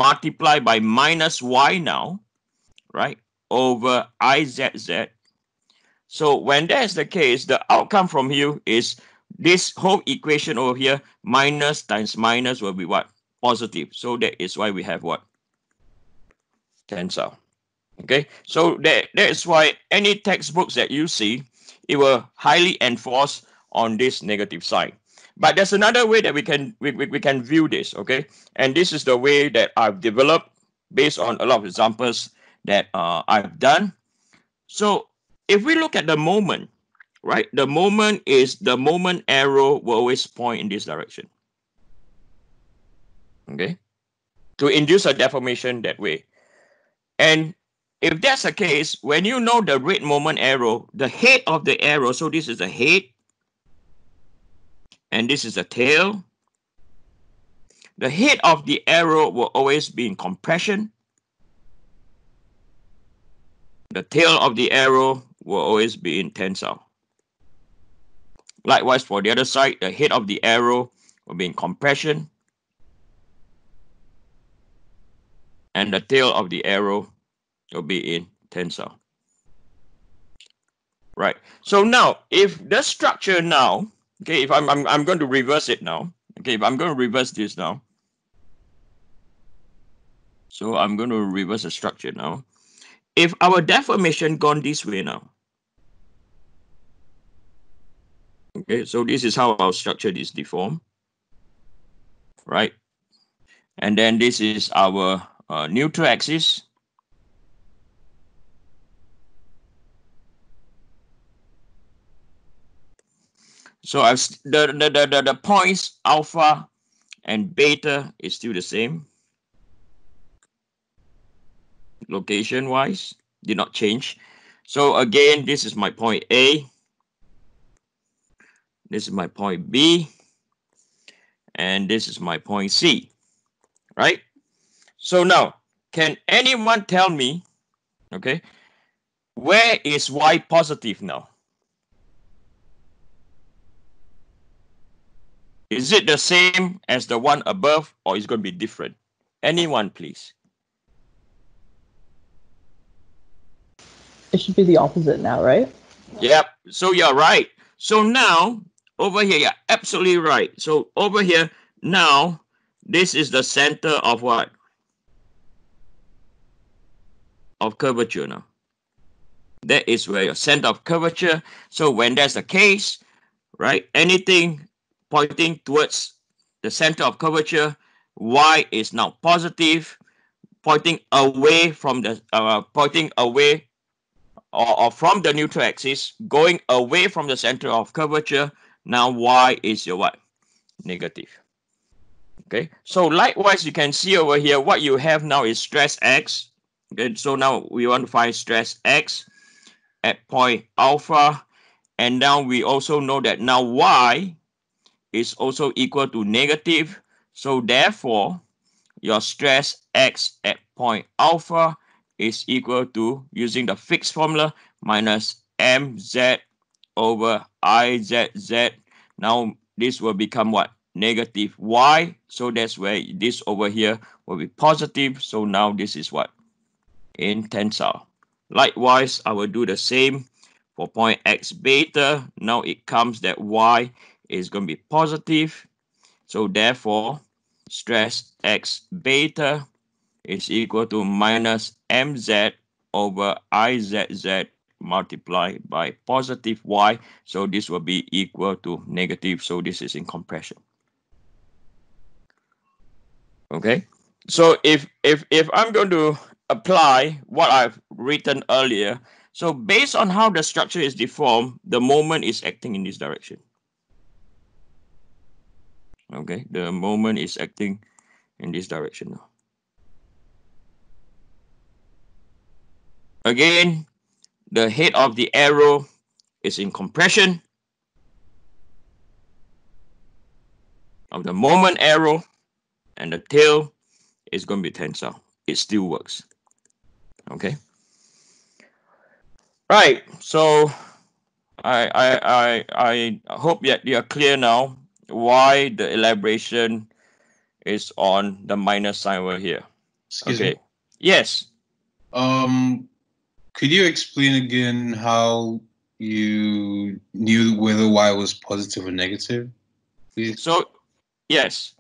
multiply by minus y now, right, over IZZ. So when that's the case, the outcome from here is this whole equation over here, minus times minus will be what? Positive. So that is why we have what? Tensile. Okay, so that is why any textbooks that you see, it will highly enforce on this negative side. But there's another way that we can view this, okay? And this is the way that I've developed based on a lot of examples that I've done. So if we look at the moment, right? The moment arrow will always point in this direction. Okay, to induce a deformation that way. And if that's the case, when you know the rate moment arrow, the head of the arrow, so this is the head, and this is the tail. The head of the arrow will always be in compression. The tail of the arrow will always be in tensile. Likewise, for the other side, the head of the arrow will be in compression, and the tail of the arrow will be in tensile. Right. So now, if the structure now, okay, if I'm going to reverse it now, okay, if I'm going to reverse this now, so I'm going to reverse the structure now. If our deformation gone this way now, okay, so this is how our structure is deformed, right? And then this is our neutral axis. So the points alpha and beta is still the same. Location wise, did not change. So again, this is my point A. This is my point B. And this is my point C, right? So now, can anyone tell me, okay, where is Y positive now? Is it the same as the one above, or is it going to be different? Anyone, please. It should be the opposite now, right? Yep. So you're right. So now, over here, you're absolutely right. So over here, now, this is the center of what? Of curvature now. That is where your center of curvature. So when that's the case, right, anything pointing towards the center of curvature, Y is now positive, pointing away from the or from the neutral axis, going away from the center of curvature. Now Y is your what? Negative. Okay, so likewise, you can see over here what you have now is stress X. Okay, so now we want to find stress X at point alpha, and now we also know that now Y is also equal to negative. So therefore, your stress X at point alpha is equal to, using the fixed formula, minus mz over izz. Now this will become what? Negative Y. So that's where this over here will be positive. So now this is what? In tensile. Likewise, I will do the same for point X beta. Now it comes that Y is going to be positive. So therefore, stress X beta is equal to minus mz over izz multiplied by positive Y. So this will be equal to negative. So this is in compression. Okay. So if I'm going to apply what I've written earlier, so based on how the structure is deformed, the moment is acting in this direction. Okay, the moment is acting in this direction now. Again, the head of the arrow is in compression of the moment arrow, and the tail is going to be tensile. It still works. Okay. Right. So I hope that you are clear now why the elaboration is on the minus sign over here. Excuse Okay. me. Yes. Could you explain again how you knew whether y was positive or negative, please? So yes.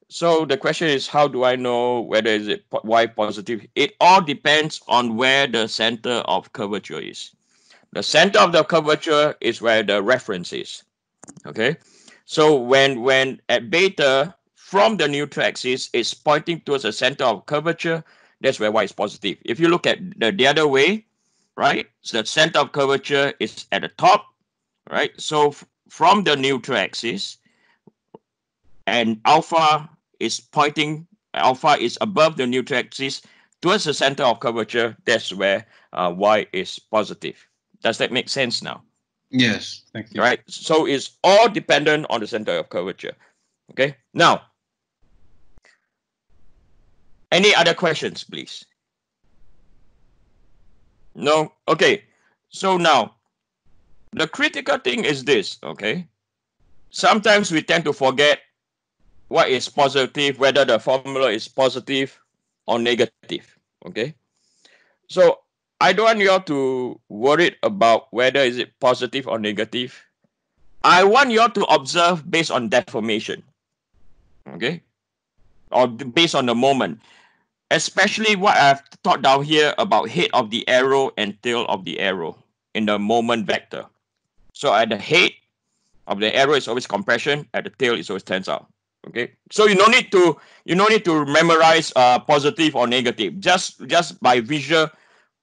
So the question is, how do I know whether is it y positive? It all depends on where the center of curvature is. The center of the curvature is where the reference is. Okay. So when at beta from the neutral axis is pointing towards the center of curvature, that's where y is positive. If you look at the other way, right? So the center of curvature is at the top, right? So from the neutral axis, and alpha is above the neutral axis towards the center of curvature, that's where y is positive. Does that make sense now? Yes, thank you. Right? So it's all dependent on the center of curvature. Okay. Now, any other questions, please? No? Okay. So now, the critical thing is this, okay? Sometimes we tend to forget what is positive, whether the formula is positive or negative, okay? So I don't want you all to worry about whether is it positive or negative. I want you all to observe based on deformation, okay? Or based on the moment. Especially what I've taught down here about head of the arrow and tail of the arrow in the moment vector. So at the head of the arrow is always compression, at the tail is always tensile. Okay, so you don't need to memorize positive or negative. Just by visual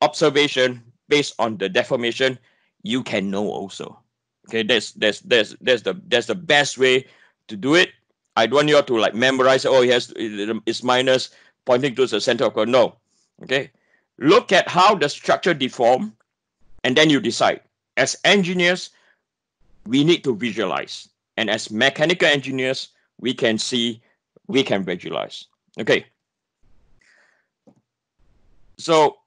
observation based on the deformation, you can know also. Okay, that's the best way to do it. I don't want you to like memorize. Oh, it's minus pointing to the center of curve. No. Okay, look at how the structure deform, and then you decide. As engineers, we need to visualize, and as mechanical engineers, we can see, we can visualize. Okay, so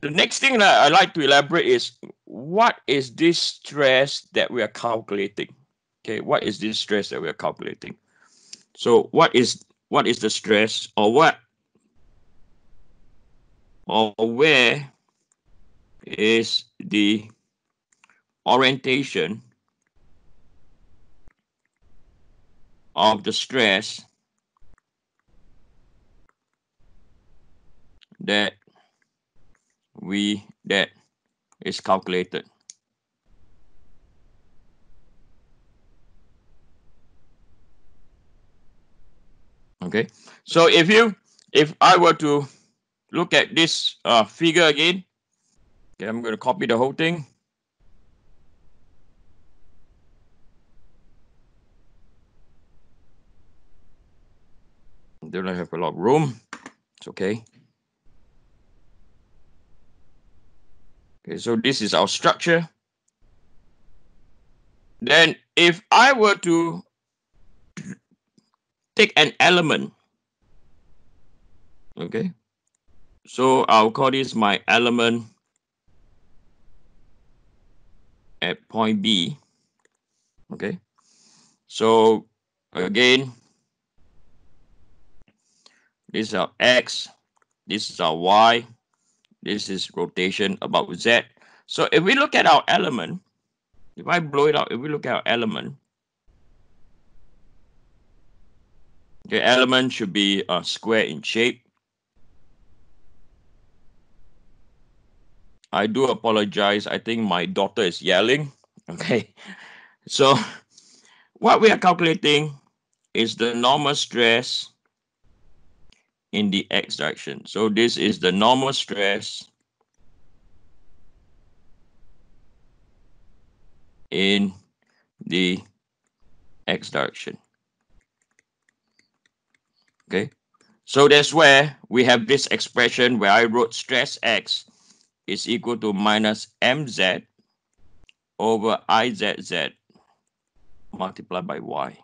the next thing that I like to elaborate is, what is this stress that we are calculating? Okay, what is this stress that we are calculating? So what is the stress, or where is the orientation of the stress that is calculated? Okay, so if I were to look at this figure again, okay, I'm going to copy the whole thing. Don't have a lot of room. It's okay. Okay, so this is our structure. Then if I were to take an element, okay, so I'll call this my element at point B. Okay, so again, this is our X, this is our Y, this is rotation about Z. So if we look at our element, if I blow it out, if we look at our element, the element should be a square in shape. I do apologize. I think my daughter is yelling. Okay. So what we are calculating is the normal stress in the X direction. So this is the normal stress in the X direction. Okay. So that's where we have this expression where I wrote stress X is equal to minus mz over izz multiplied by y.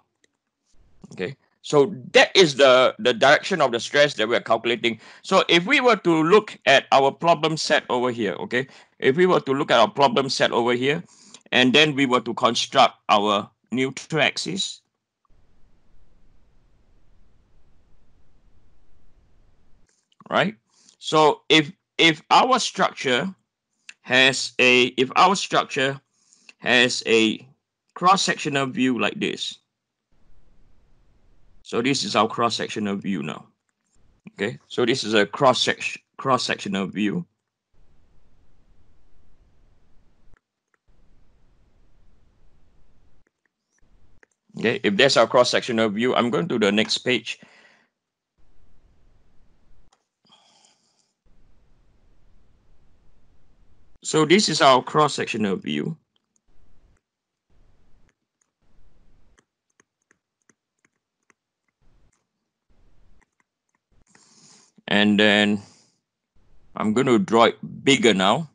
Okay, so that is the direction of the stress that we're calculating. So if we were to look at our problem set over here, okay, if we were to look at our problem set over here, and then we were to construct our neutral axis, right? So if our structure has a cross-sectional view like this, so this is our cross-sectional view now. Okay, so this is a cross-sectional view. Okay, if that's our cross-sectional view, I'm going to the next page. So this is our cross-sectional view. And then I'm going to draw it bigger now.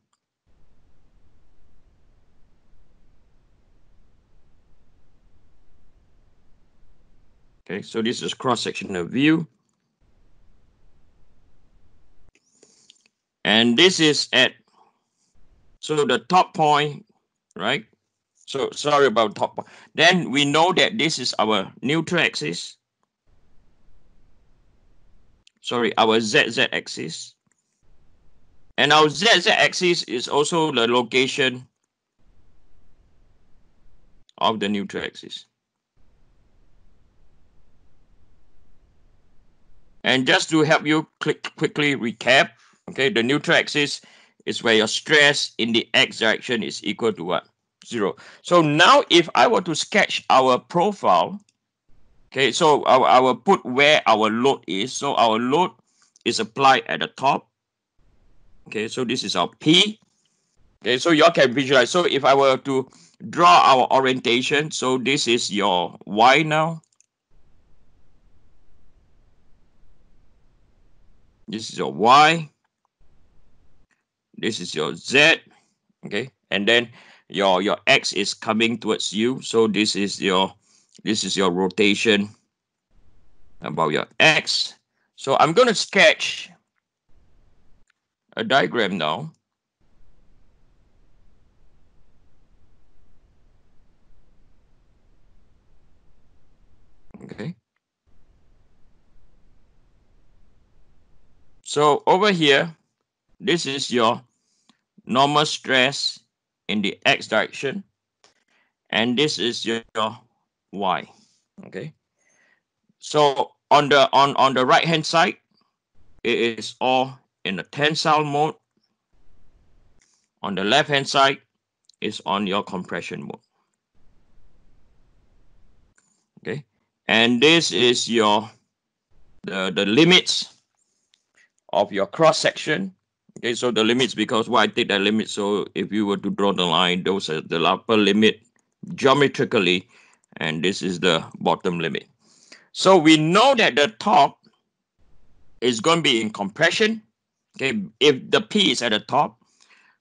Okay, so this is cross-sectional view. And this is at, so the top point, right? So sorry about top point. Then we know that this is our neutral axis. Sorry, our ZZ axis. And our ZZ axis is also the location of the neutral axis. And just to help you quickly recap, okay, the neutral axis is where your stress in the x direction is equal to what? 0. So now if I were to sketch our profile, okay, so I will put where our load is. So our load is applied at the top. Okay, so this is our P. Okay, so y'all can visualize. So if I were to draw our orientation, so this is your Y now. This is your Y. This is your Z. Okay, and then your X is coming towards you. So this is your rotation about your X. So I'm going to sketch a diagram now. Okay. So over here, this is your normal stress in the X direction. And this is your Y. Okay. So on the right hand side, it is all in the tensile mode. On the left hand side is on your compression mode. Okay. And this is your the limits of your cross section. Okay, so the limits, because why I take that limit, so if you were to draw the line, those are the upper limit geometrically, and this is the bottom limit. So we know that the top is going to be in compression. Okay, if the P is at the top,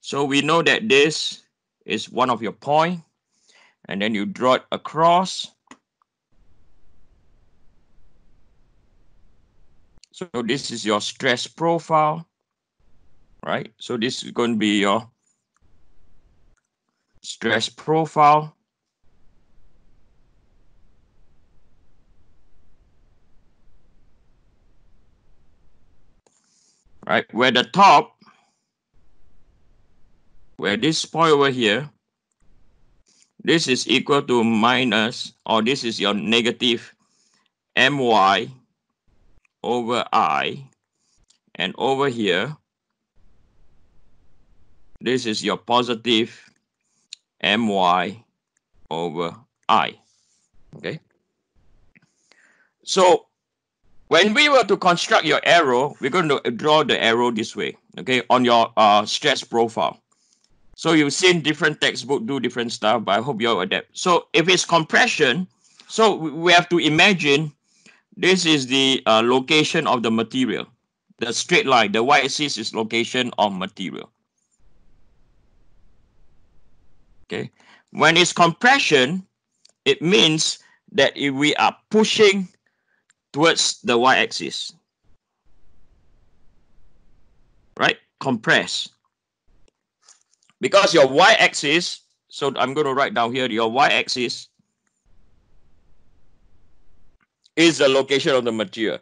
so we know that this is one of your point, and then you draw it across. So this is your stress profile, right? So this is going to be your stress profile. Right, where the top, where this point over here, this is equal to minus, or this is your negative my over I, and over here, this is your positive my over I. Okay. So when we were to construct your arrow, we're going to draw the arrow this way, okay, on your stress profile. So you've seen different textbooks do different stuff, but I hope you'll adapt. So if it's compression, so we have to imagine this is the location of the material. The straight line, the y-axis is location of material. Okay. When it's compression, it means that if we are pushing towards the y-axis, right? Compress. Because your y-axis, so I'm going to write down here, your y-axis is the location of the material.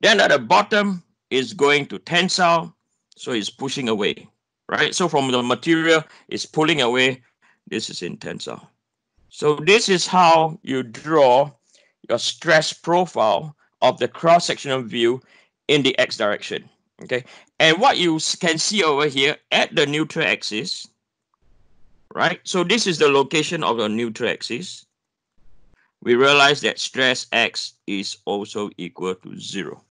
Then at the bottom, is going to tensile, so it's pushing away, right? So from the material, it's pulling away. This is in tensile. So this is how you draw your stress profile of the cross-sectional view in the x direction. Okay, and what you can see over here at the neutral axis, right? So this is the location of the neutral axis. We realize that stress x is also equal to 0.